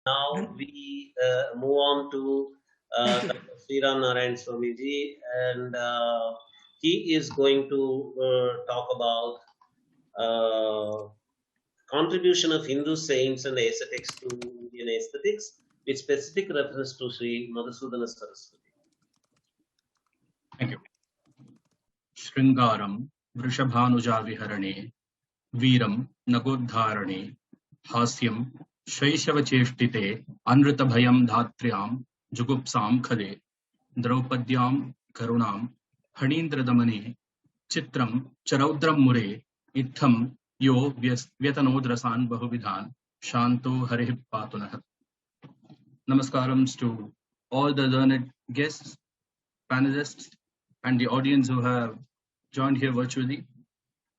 Now we move on to Dr. Sriram Narayan Swamiji, and he is going to talk about contribution of Hindu saints and ascetics to Indian aesthetics, with specific reference to Sri Madhusudana Saraswati. Thank you. Shringaram Vrishabhanuja Viharane Veeram Nagodharane Hasyam Shaishavacheshtite Anrita Bhayam Dhatriam Jugupsam Khade Draupadyam Karunam Hanindra Damane Chitram Charaudram Mure Itham Yo Vyatanodrasan Bahuvidhan Shanto Harih Patunah. Namaskaram to all the learned guests, panelists, and the audience who have joined here virtually.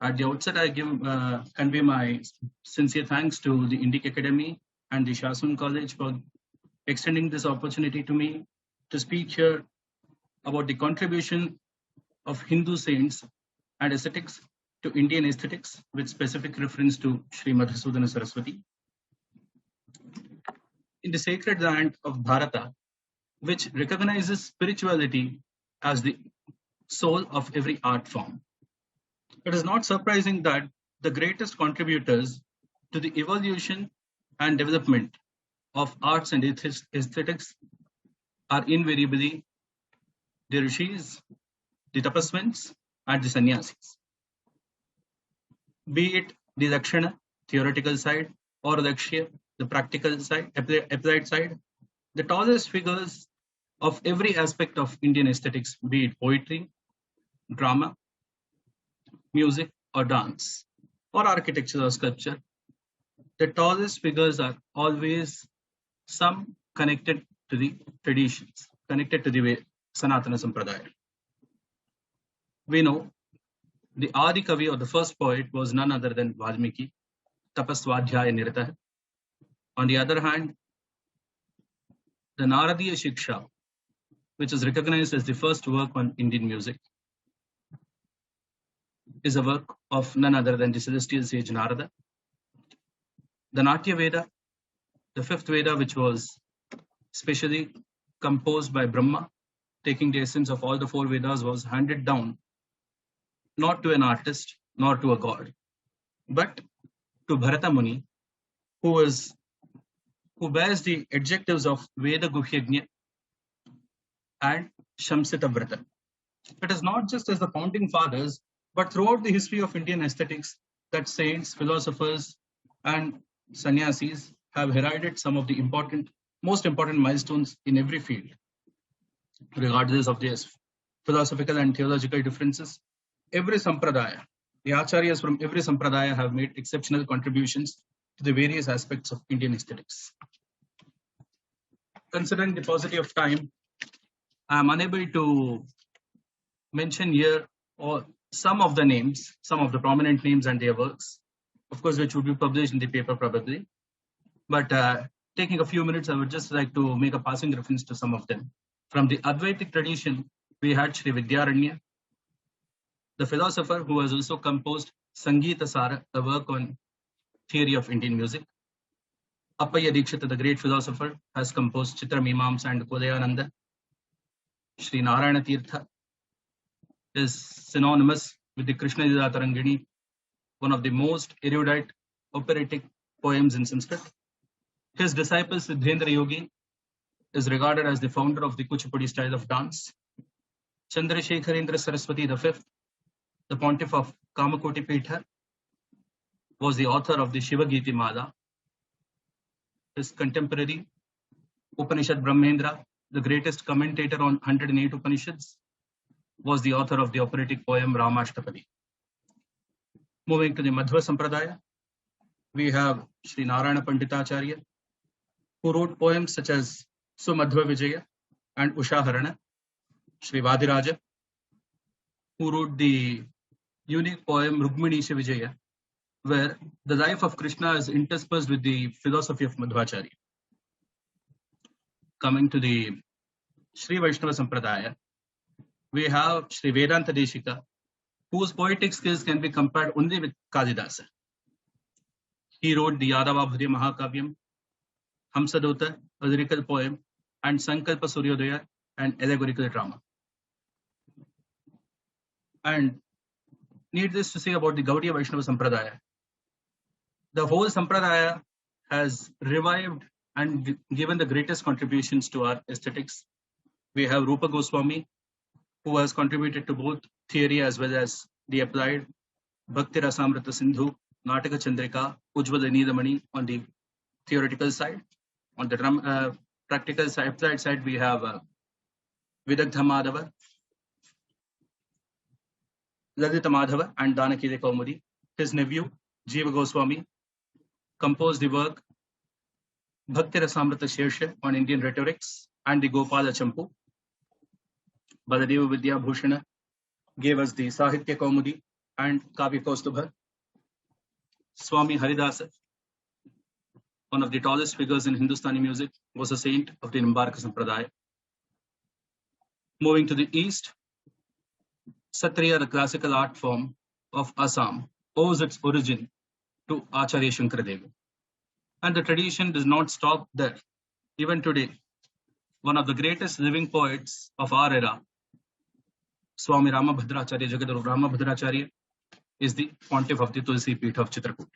At the outset, I convey my sincere thanks to the Indic Academy and the Shasun College for extending this opportunity to me to speak here about the contribution of Hindu saints and ascetics to Indian aesthetics, with specific reference to Sri Madhusudana Saraswati. In the sacred land of Bharata, which recognizes spirituality as the soul of every art form, it is not surprising that the greatest contributors to the evolution and development of arts and aesthetics are invariably the rishis, the tapaswins, and the sannyasis. Be it the Dakshina, theoretical side, or Dakshya, the practical side, applied side, the tallest figures of every aspect of Indian aesthetics, be it poetry, drama, music, or dance, or architecture or sculpture, the tallest figures are always some connected to the traditions, connected to the way Sanatana Sampradaya. We know the Adi Kavi, or the first poet, was none other than Valmiki, Tapaswadhyaya Nirata. On the other hand, the Naradiya Shiksha, which is recognized as the first work on Indian music, is a work of none other than the celestial sage Narada. The Natya Veda, the fifth Veda, which was specially composed by Brahma, taking the essence of all the four Vedas, was handed down not to an artist nor to a god, but to Bharata Muni, who bears the adjectives of Veda Guhyagnya and Shamsita Vrata. It is not just as the founding fathers, but throughout the history of Indian aesthetics that saints, philosophers, and sannyasis have heralded some of the most important milestones in every field, regardless of their philosophical and theological differences. Every sampradaya, the acharyas from every sampradaya have made exceptional contributions to the various aspects of Indian aesthetics. Considering the paucity of time, I am unable to mention here some of the names, some of the prominent names and their works, of course, which would be published in the paper probably. But taking a few minutes, I would just like to make a passing reference to some of them. From the Advaitic tradition, we had Sri Vidyaranya, the philosopher who has also composed Sangeeta Sara, a work on theory of Indian music. Appaya Dikshita, the great philosopher, has composed Chitra Mimamsa and Kodayananda. Sri Narayana Tirtha is synonymous with the Krishna Lila Tarangini, one of the most erudite operatic poems in Sanskrit. His disciple Siddhendra Yogi is regarded as the founder of the Kuchipudi style of dance. Chandrasekharendra Saraswati V, the pontiff of Kamakoti Pitha, was the author of the Shiva Giti Mala. His contemporary Upanishad Brahmendra, the greatest commentator on 108 Upanishads, was the author of the operatic poem Ramashtapadi. Moving to the Madhva Sampradaya, we have Sri Narayana Panditacharya, who wrote poems such as Sumadhva Vijaya and Ushaharana. Sri Vadiraja, who wrote the unique poem Rukminisha Vijaya, where the life of Krishna is interspersed with the philosophy of Madhvacharya. Coming to the Sri Vaishnava Sampradaya, we have Sri Vedanta Deshika, whose poetic skills can be compared only with Kalidasa. He wrote the Yadavabhri Mahakavyam, Hamsadota, a lyrical poem, and Sankalpa Suryodaya, an allegorical drama. And needless to say about the Gaudiya Vaishnava Sampradaya, the whole Sampradaya has revived and given the greatest contributions to our aesthetics. We have Rupa Goswami, who has contributed to both theory as well as the applied, Bhakti Rasamrita Sindhu, Nataka Chandrika, Ujjvala Needamani on the theoretical side. On the practical side, applied side, we have Vidagdha Madhava, Lalita Madhava, and Danakile Kaumudi. His nephew, Jiva Goswami, composed the work Bhakti Rasamrita Shersha on Indian rhetorics and the Gopala Champu. Baladeva Vidya Bhushana gave us the Sahitya Kaumudi and Kavya Kaustubha. Swami Haridasa, one of the tallest figures in Hindustani music, was a saint of the Nimbarka Sampradaya. Moving to the east, Satriya, the classical art form of Assam, owes its origin to Acharya Shankaradeva. And the tradition does not stop there. Even today, one of the greatest living poets of our era, Swami Ramabhadracharya, Jagadguru Ramabhadracharya, is the pontiff of the Tulsi Peeth of Chitrakoot.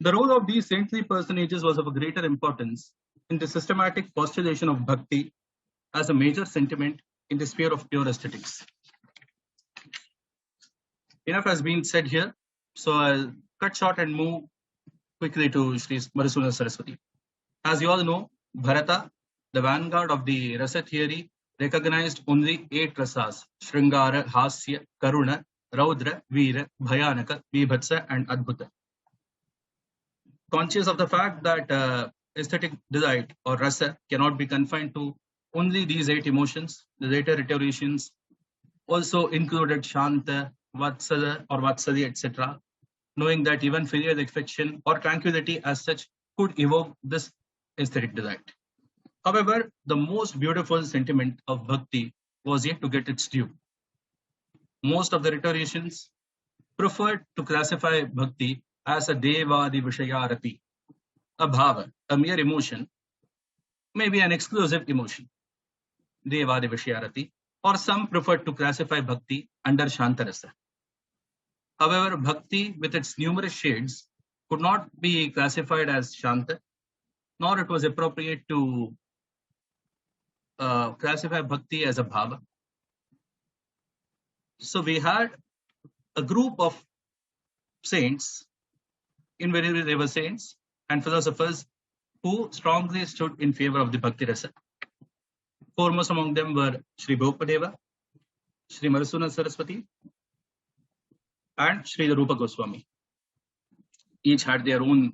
The role of these saintly personages was of a greater importance in the systematic postulation of bhakti as a major sentiment in the sphere of pure aesthetics. Enough has been said here, so I'll cut short and move quickly to Sri Madhusudana Saraswati. As you all know, Bharata, the vanguard of the rasa theory, recognized only 8 rasas: Shringara, Hasya, Karuna, Raudra, Veera, Bhayanaka, Vibhatsa, and Adbhuta. Conscious of the fact that aesthetic delight or rasa cannot be confined to only these 8 emotions, the later iterations also included Shanta, Vatsala or Vatsali, etc., knowing that even filial affection or tranquility as such could evoke this aesthetic delight. However, the most beautiful sentiment of bhakti was yet to get its due. Most of the rhetoricians preferred to classify bhakti as a devadi vishayarati, a bhava, a mere emotion, maybe an exclusive emotion, devadi vishayarati, or some preferred to classify bhakti under Shantarasa. However, bhakti with its numerous shades could not be classified as Shanta, nor it was appropriate to classify bhakti as a bhava. So we had a group of saints, invariably they were saints and philosophers who strongly stood in favor of the bhakti rasa. Foremost among them were Sri Bhopadeva, Sri Madhusudana Saraswati, and Sri Rupa Goswami. Each had their own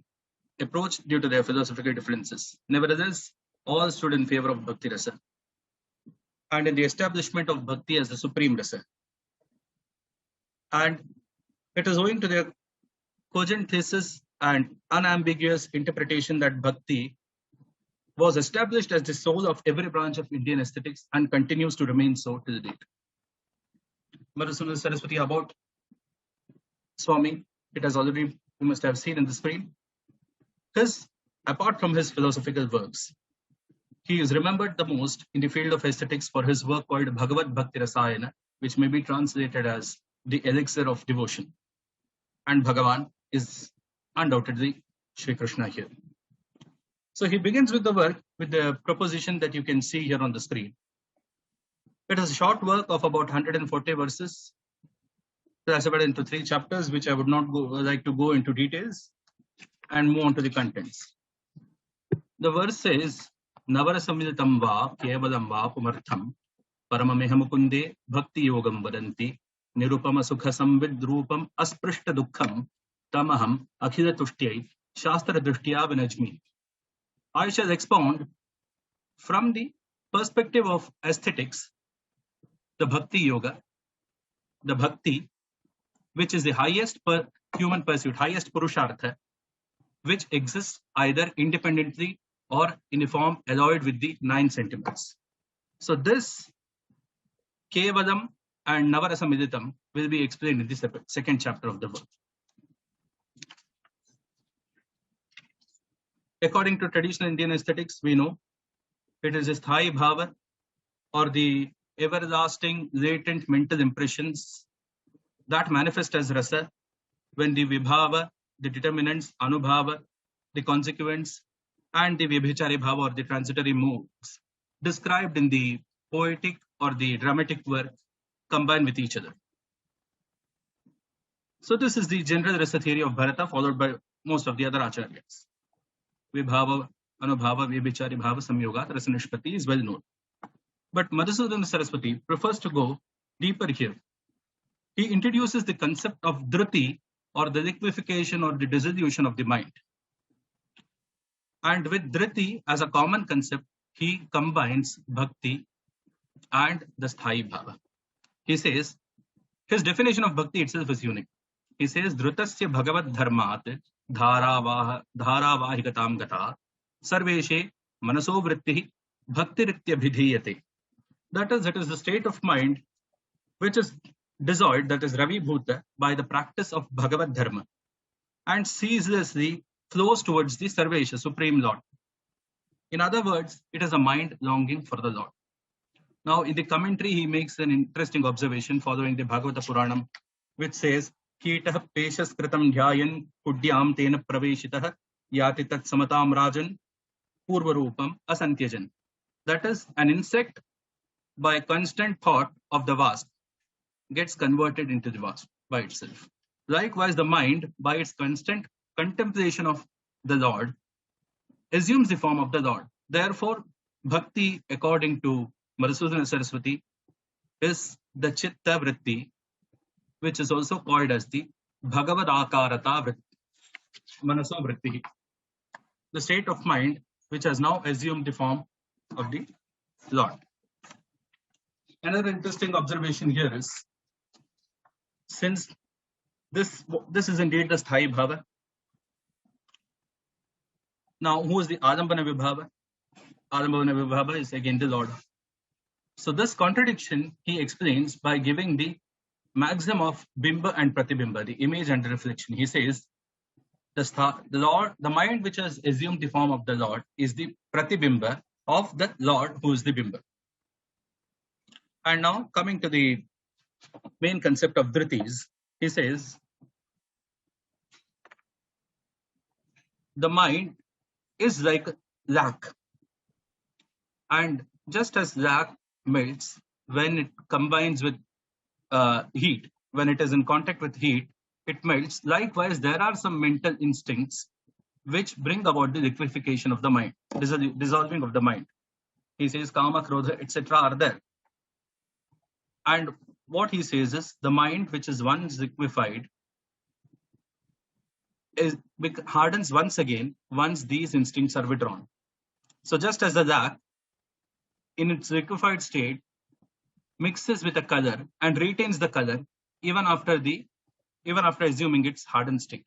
approach due to their philosophical differences. Nevertheless, all stood in favor of bhakti rasa and in the establishment of bhakti as the supreme rasa. And it is owing to their cogent thesis and unambiguous interpretation that bhakti was established as the soul of every branch of Indian aesthetics and continues to remain so till date. Madhusudana Saraswati, about Swami, it has already, you must have seen in the screen. Apart from his philosophical works, he is remembered the most in the field of aesthetics for his work called Bhagavad Bhakti Rasayana, which may be translated as the elixir of devotion. And Bhagavan is undoubtedly Sri Krishna here. So he begins with the work with the proposition that you can see here on the screen. It is a short work of about 140 verses, classified into 3 chapters, which I would not like to go into details, and move on to the contents. The verse says, Navarasamitam va kevalam va pumartham paramamehamukunde bhakti yogam vadanti nirupama sukha samvidrupam asprishta dukkham tamaham akhila tushtiyai shastra drishtya vinajmi. I shall expound from the perspective of aesthetics the bhakti yoga, the bhakti, which is the highest human pursuit, highest purushartha, which exists either independently or in a form alloyed with the 9 sentiments. So this Kevalam and Navarasamiditam will be explained in the second chapter of the book. according to traditional Indian aesthetics, we know it is a sthai bhava, or the everlasting latent mental impressions that manifest as rasa when the vibhava, the determinants, anubhava, the consequents, and the vibhichari bhava, or the transitory moods described in the poetic or the dramatic work combine with each other. So this is the general rasa theory of Bharata, followed by most of the other acharyas. Vibhava, anubhava, vibhichari bhava, samyogat, rasa nishpati is well known. But Madhusudana Saraswati prefers to go deeper here. He introduces the concept of dhruti, or the liquefaction or the dissolution of the mind. And with dhruti as a common concept, he combines bhakti and the sthai bhava. He says, his definition of bhakti itself is unique. He says, dhrutasya bhagavad dharmat dharavahigatam gata sarveshe manaso vritti bhaktiritya bhidhiyate. That is the state of mind which is dissolved, that is Ravi Bhuta, by the practice of Bhagavad Dharma, and ceaselessly flows towards the Sarvesha, Supreme Lord. In other words, it is a mind longing for the Lord. Now, in the commentary, he makes an interesting observation following the Bhagavata Puranam, which says, Kitah peshas kritam dhyayan kudyam tena praveshitah yati tat samatam rajan purvarupam asantyajan. That is, an insect by constant thought of the vast gets converted into the vast by itself. Likewise, the mind, by its constant contemplation of the Lord, assumes the form of the Lord. Therefore, bhakti, according to Madhusudana Saraswati, is the chitta vritti, which is also called as the Bhagavad Akarata vritti, manaso vritti, the state of mind which has now assumed the form of the Lord. Another interesting observation here is, since this is indeed the sthai bhava, now who is the Alambana Vibhava? Alambana Vibhava is again the Lord. So this contradiction he explains by giving the maxim of bimba and pratibimba, the image and the reflection. He says, the mind which has assumed the form of the Lord is the pratibimba of the Lord who is the bimba. And now coming to the main concept of dhritis, he says, the mind is like lac, and just as lac melts when it combines with heat, when it is in contact with heat, it melts. Likewise, there are some mental instincts which bring about the liquefaction of the mind, dissolving of the mind. He says kama, krodha, etc. are there. And what he says is, the mind which is once liquefied hardens once again once these instincts are withdrawn. So just as the lac, in its liquefied state, mixes with a color and retains the color even after assuming its hardened state.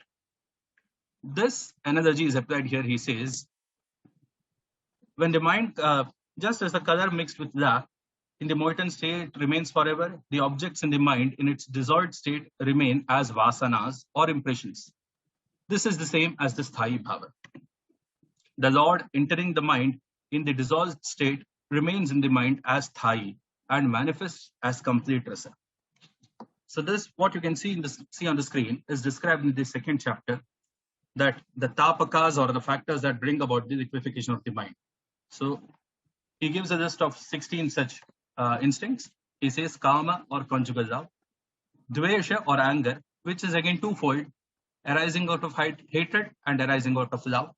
This analogy is applied here. He says, when the mind, just as the color mixed with lac in the molten state remains forever, the objects in the mind in its dissolved state remain as vasanas or impressions. This is the same as the sthai bhava. The Lord entering the mind in the dissolved state remains in the mind as sthai and manifests as complete rasa. So this, what you can see on the screen, is described in the second chapter, that the tapakas, or the factors that bring about the liquefaction of the mind. So he gives a list of 16 such instincts. He says kama, or conjugal love, dvesha, or anger, which is again twofold, arising out of hatred and arising out of love,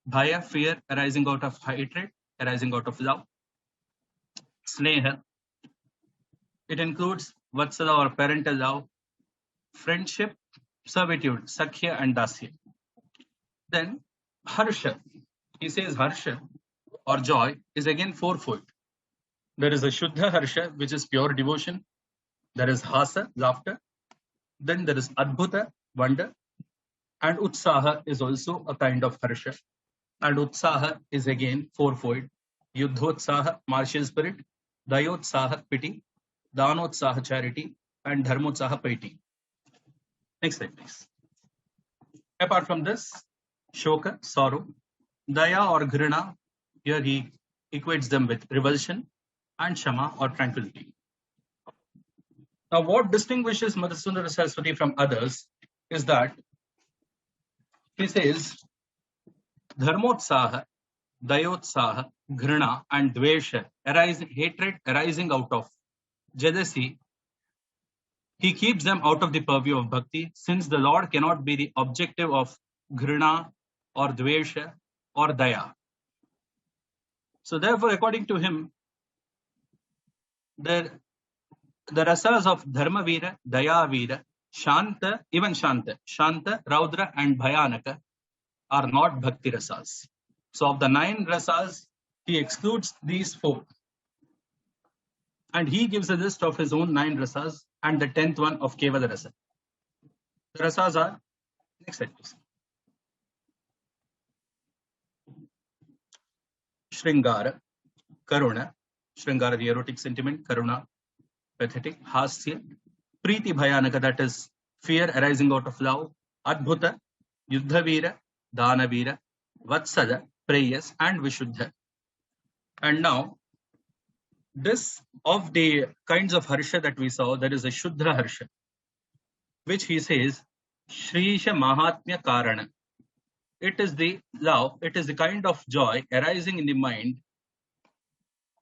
bhaya, fear, arising out of hatred, arising out of love, sneha, it includes vatsala, or parental love, friendship, servitude, sakhya and dasya. Then harsha, he says harsha, or joy, is again fourfold. There is a shuddha harsha, which is pure devotion. There is hasa, laughter. Then there is adbhuta, wonder. And utsaha is also a kind of harsha. And utsaha is again fourfold. Yuddhotsaha, martial spirit. Dayotsaha, pity. Danotsaha, charity. And dharmotsaha, piety. Next slide, please. Apart from this, shoka, sorrow. Daya or Ghrina, here he equates them with revulsion, and Shama or tranquility. Now, what distinguishes Madhusudana Saraswati from others is that he says Dharmotsaha, Dayotsaha, Ghrina, and Dvesha, hatred arising out of jealousy, he keeps them out of the purview of bhakti, since the Lord cannot be the objective of Ghrina or Dvesha or Daya. So therefore, according to him, the rasas of Dharma Veera, Daya Veera, Shanta, even Shanta, Raudra, and Bhayanaka are not bhakti rasas. So of the 9 rasas, he excludes these 4. And he gives a list of his own 9 rasas and the 10th one of Kevala rasa. The rasas are, next slide please. Shringara, Karuna, Shringara the erotic sentiment, Karuna, pathetic, Hasya, Preeti Bhayanaka, that is fear arising out of love, Adbhuta, Yuddhavira, Danavira, Vatsada, prayers, and Vishuddha. And now, this of the kinds of harsha that we saw, there is a Shuddha harsha, which he says, Shrisha Mahatmya Karana. It is the love, it is the kind of joy arising in the mind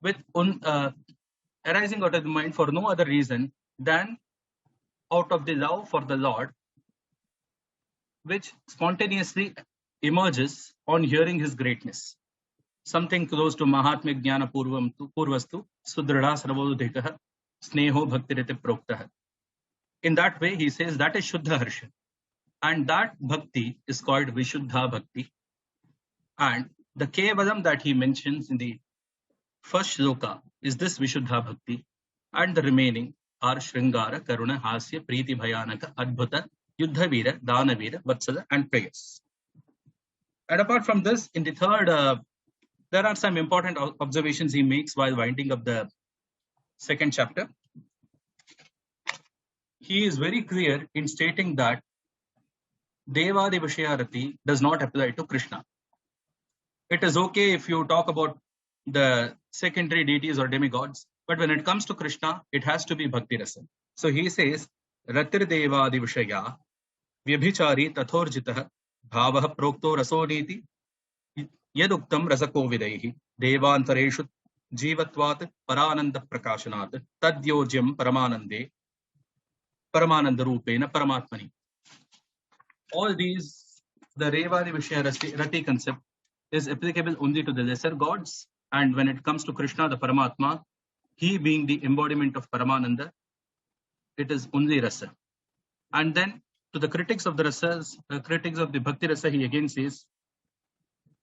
with arising out of the mind for no other reason than out of the love for the Lord, which spontaneously emerges on hearing his greatness. Something close to Mahatmya Jnana Purvastu Sudrida Sarvodhikaha Sneho Bhaktirite Proktaha. In that way, he says that is Shuddha Harsha. And that bhakti is called Vishuddha Bhakti. And the Kevalam that he mentions in the first shloka is this Vishuddha Bhakti. And the remaining are Shringara, Karuna, Hasya, Preeti Bhayanaka, Adbhuta, Yuddhavira, Danavira, Vatsala, and prayers. And apart from this, in the third, there are some important observations he makes while winding up the second chapter. He is very clear in stating that Devadi Vishayarati does not apply to Krishna. It is okay if you talk about the secondary deities or demigods, but when it comes to Krishna, it has to be Bhakti Rasa. So he says, Ratir Devadi Vishaya, Vyabhichari Tathorjitah, Bhavaha Prokto Rasoniti, Yaduktam Rasako Vidaihi, Devantareshu Jivatvat Parananda Prakashanat, Tadyojyam Paramanande, Paramananda Rupena Paramatmani. All these, the Revadi Vishaya Rati concept is applicable only to the lesser gods, and when it comes to Krishna, the Paramatma, he being the embodiment of Paramananda, it is only Rasa. And then to the critics of the Rasas, critics of the Bhakti Rasa, he again says,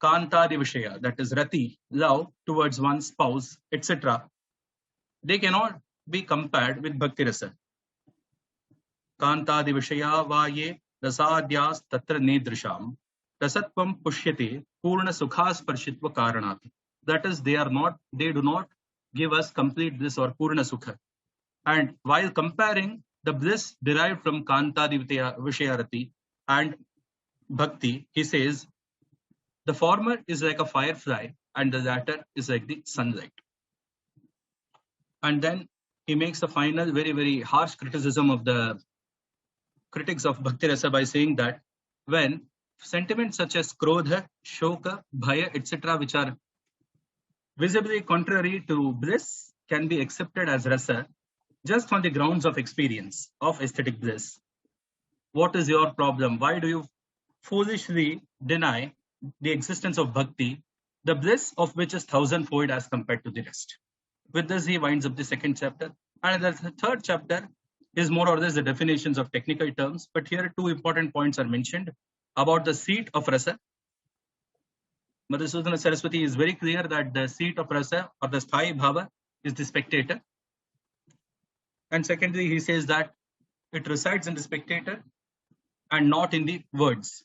Kantadi Vishaya, that is Rati, love towards one's spouse, etc. They cannot be compared with Bhakti Rasa. Kantadi Vishaya Vaye Rasadyas Tatra Nedrisham Rasatvam Pushyate Purna Sukhas Parshitva Karanat. That is, they do not give us complete bliss or Purna Sukha. And while comparing the bliss derived from Kantadi Vishayarati and Bhakti, he says, the former is like a firefly and the latter is like the sunlight. And then he makes a final very, very harsh criticism of the critics of Bhakti Rasa by saying that when sentiments such as Krodha, Shoka, Bhaya, etc., which are visibly contrary to bliss, can be accepted as Rasa just on the grounds of experience of aesthetic bliss. What is your problem? Why do you foolishly deny the existence of Bhakti, the bliss of which is 1,000-fold as compared to the rest? With this, he winds up the second chapter. And the third chapter is more or less the definitions of technical terms, but here 2 important points are mentioned about the seat of Rasa. Madhusudana Saraswati is very clear that the seat of Rasa or the Sthayi Bhava is the spectator. And secondly, he says that it resides in the spectator and not in the words.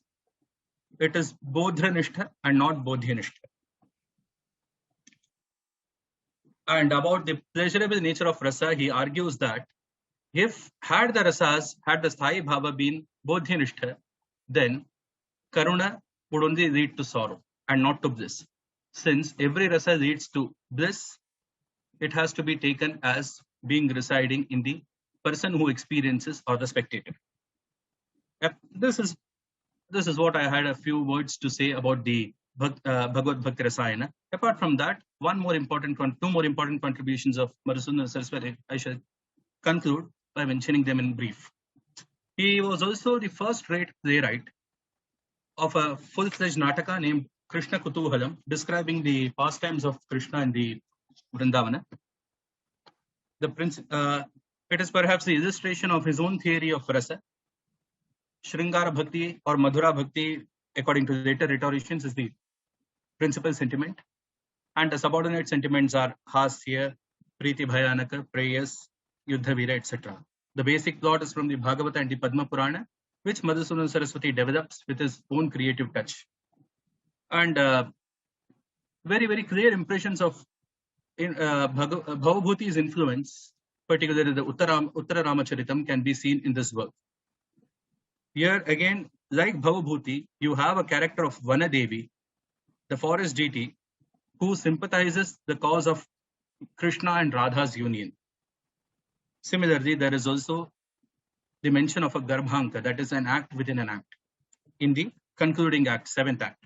It is Bodhranishta and not Bodhyanishta. And about the pleasurable nature of Rasa, he argues that if had the Sthayi Bhava been Bodhyanishta, then Karuna would only lead to sorrow. and not to bliss. Since every rasa leads to bliss, it has to be taken as being residing in the person who experiences or the spectator. Yep, this is what I had a few words to say about the Bhagavad Bhakti Rasayana. Apart from that, two more important contributions of Madhusudana Saraswati, I shall conclude by mentioning them in brief. He was also the first great playwright of a full-fledged Nataka named Krishna Kutuhalam, describing the pastimes of Krishna in the Vrindavana. It is perhaps the illustration of his own theory of rasa. Shringara Bhakti or Madhura Bhakti, according to later rhetoricians, is the principal sentiment. And the subordinate sentiments are Hasya, Priti Bhayanaka, Prayas, Yuddha Veera, etc. The basic plot is from the Bhagavata and the Padma Purana, which Madhusudana Saraswati develops with his own creative touch. And very, very clear impressions of Bhavabhuti's influence, particularly the Uttara Ramacharitam, can be seen in this work. Here again, like Bhavabhuti, you have a character of Vanadevi, the forest deity, who sympathizes the cause of Krishna and Radha's union. Similarly, there is also the mention of a Garbhanka, that is an act within an act, in the concluding act, 7th act.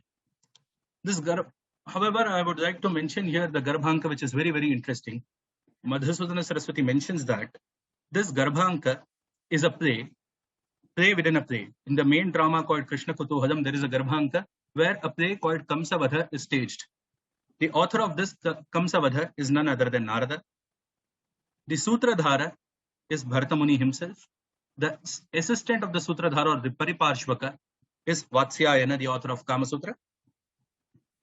However, I would like to mention here the Garbhanka, which is very, very interesting. Madhusudana Saraswati mentions that this Garbhanka is a play within a play. In the main drama called Krishna Kutuhalam, there is a Garbhanka where a play called Kamsavadha is staged. The author of this Kamsavadha is none other than Narada. The Sutradhara is Bharatamuni himself. The assistant of the Sutradhara, or the Pariparshvaka, is Vatsyayana, the author of Kamasutra.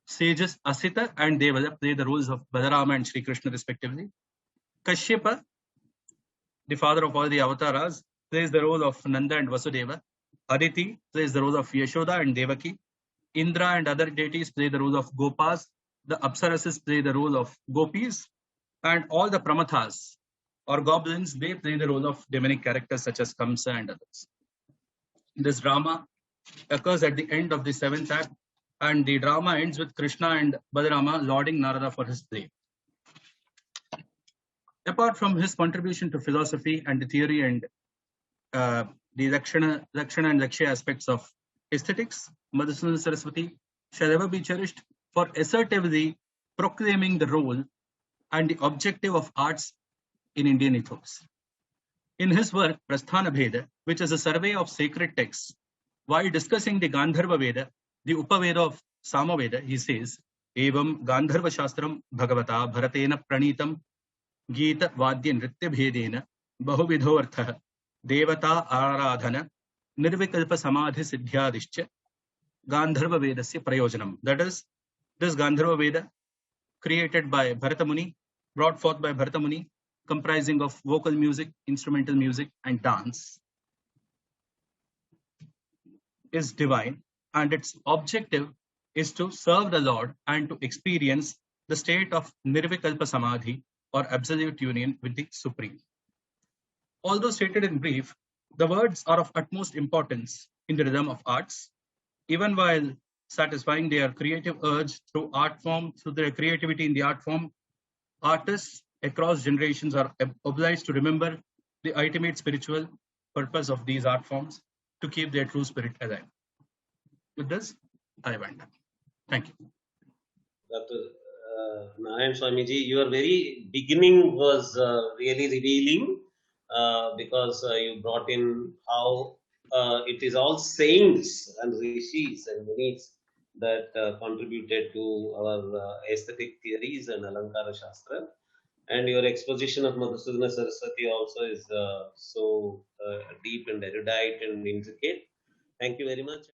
Sages Asita and Devala play the roles of Balarama and Sri Krishna respectively. Kashyapa, the father of all the avatars, plays the role of Nanda and Vasudeva. Aditi plays the role of Yashoda and Devaki. Indra and other deities play the role of Gopas. The Apsarasis play the role of Gopis. And all the Pramathas or goblins, they play the role of demonic characters such as Kamsa and others. This drama occurs at the end of the 7th act, and the drama ends with Krishna and Balarama lauding Narada for his play. Apart from his contribution to philosophy and the theory and the Lakshana and Lakshya aspects of aesthetics, Madhusudana Saraswati shall ever be cherished for assertively proclaiming the role and the objective of arts in Indian ethos. In his work, Prasthana Bheda, which is a survey of sacred texts, while discussing the Gandharva Veda, the Upaveda of Samaveda, he says, Evam Gandharva Shastram Bhagavata Bharatena Pranitam Gita Vadya Nritya Bhedena Bahuvidho Artha Devata Aradhana Nirvikalpa Samadhi Siddhyadishcha Gandharva Vedasya Prayojanam. That is, this Gandharva Veda, created by Bharatamuni, brought forth by Bharatamuni, comprising of vocal music, instrumental music, and dance, is divine, and its objective is to serve the Lord and to experience the state of Nirvikalpa Samadhi, or absolute union with the Supreme. Although stated in brief, the words are of utmost importance in the rhythm of arts. Even while satisfying their creative urge through art form, through their creativity in the art form, artists across generations are obliged to remember the ultimate spiritual purpose of these art forms, to keep their true spirit alive. With this, I wind up. Thank you. Dr. Narayan Swamiji, your very beginning was really revealing because you brought in how it is all saints and rishis and munis that contributed to our aesthetic theories and Alankara Shastra. And your exposition of Madhusudana Saraswati also is so deep and erudite and intricate. Thank you very much.